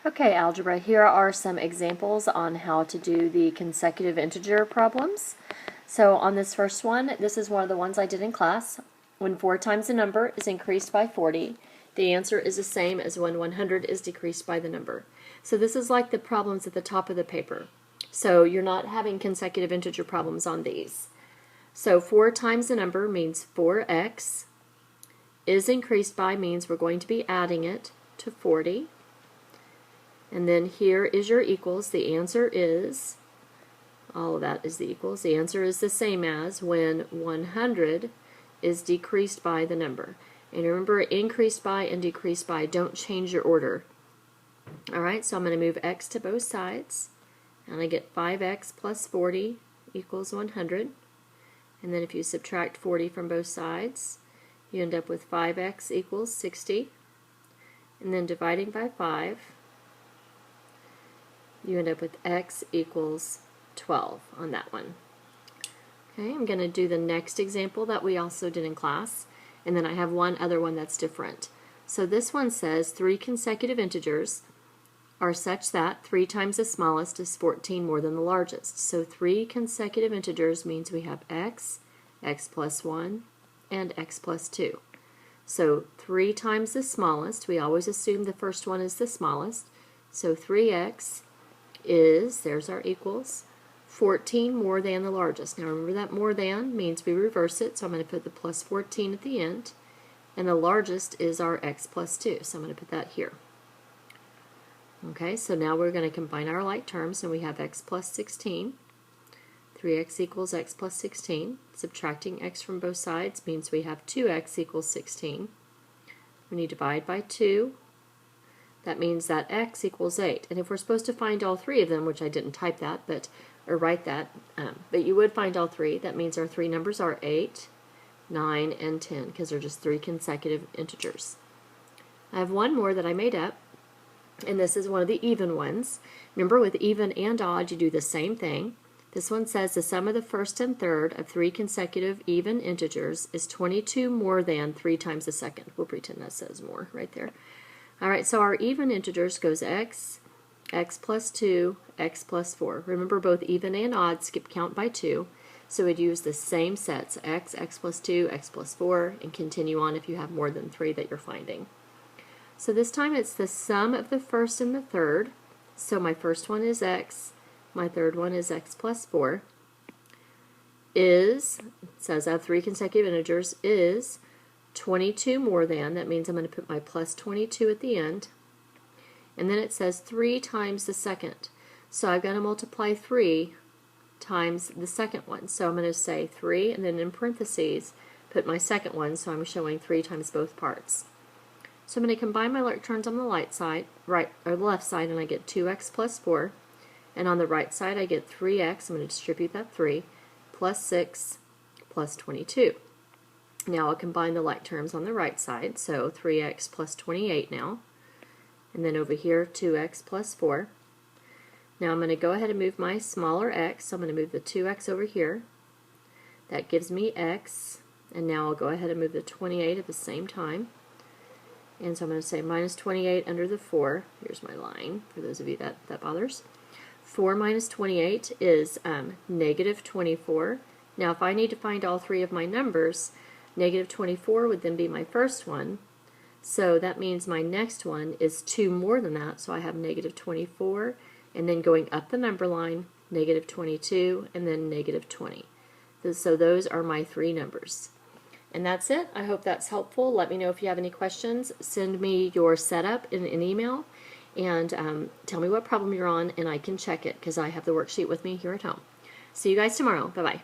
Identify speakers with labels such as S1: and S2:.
S1: Okay, Algebra, here are some examples on how to do the consecutive integer problems. So on this first one, this is one of the ones I did in class. When 4 times a number is increased by 40, the answer is the same as when 100 is decreased by the number. So this is like the problems at the top of the paper. So you're not having consecutive integer problems on these. So 4 times a number means 4x. Is increased by means we're going to be adding it to 40. And then here is your equals. The answer is, all of that is the equals. The answer is the same as when 100 is decreased by the number. And remember, increased by and decreased by don't change your order. Alright, so I'm going to move x to both sides. And I get 5x plus 40 equals 100. And then if you subtract 40 from both sides, you end up with 5x equals 60. And then dividing by 5, you end up with x equals 12 on that one. Okay, I'm going to do the next example that we also did in class, and then I have one other one that's different. So this one says 3 consecutive integers are such that 3 times the smallest is 14 more than the largest. So 3 consecutive integers means we have x, x plus 1, and x plus 2. So 3 times the smallest, we always assume the first one is the smallest, so 3x is, there's our equals, 14 more than the largest. Now remember that more than means we reverse it, so I'm going to put the plus 14 at the end, and the largest is our x plus 2, so I'm going to put that here. Okay, so now we're going to combine our like terms, and we have x plus 16. 3x equals x plus 16. Subtracting x from both sides means we have 2x equals 16. When you divide by 2, that means that x equals 8. And if we're supposed to find all three of them, which I didn't type that, or write that, but you would find all three, that means our three numbers are 8, 9, and 10, because they're just 3 consecutive integers. I have one more that I made up, and this is one of the even ones. Remember, with even and odd, you do the same thing. This one says the sum of the first and third of 3 consecutive even integers is 22 more than 3 times the second. We'll pretend that says more right there. Alright, so our even integers goes x, x plus 2, x plus 4. Remember, both even and odd skip count by 2, so we'd use the same sets, x, x plus 2, x plus 4, and continue on if you have more than 3 that you're finding. So this time it's the sum of the first and the third. So my first one is x, my third one is x plus 4, is, it says I have 3 consecutive integers, is 22 more than, that means I'm going to put my plus 22 at the end, and then it says 3 times the second. So I've got to multiply 3 times the second one. So I'm going to say 3, and then in parentheses, put my second one, so I'm showing 3 times both parts. So I'm going to combine my like terms on the left side, and I get 2x plus 4, and on the right side I get 3x, I'm going to distribute that 3, plus 6, plus 22. Now I'll combine the like terms on the right side, so 3x plus 28 now, and then over here 2x plus 4. Now I'm going to go ahead and move my smaller x, so I'm going to move the 2x over here. That gives me x, and now I'll go ahead and move the 28 at the same time. And so I'm going to say minus 28 under the 4. Here's my line, for those of you that bothers. 4 minus 28 is negative 24. Now if I need to find all three of my numbers, negative 24 would then be my first one. So that means my next one is 2 more than that. So I have negative 24, and then going up the number line, negative 22, and then negative 20. So those are my 3 numbers. And that's it. I hope that's helpful. Let me know if you have any questions. Send me your setup in an email, and tell me what problem you're on, and I can check it because I have the worksheet with me here at home. See you guys tomorrow. Bye-bye.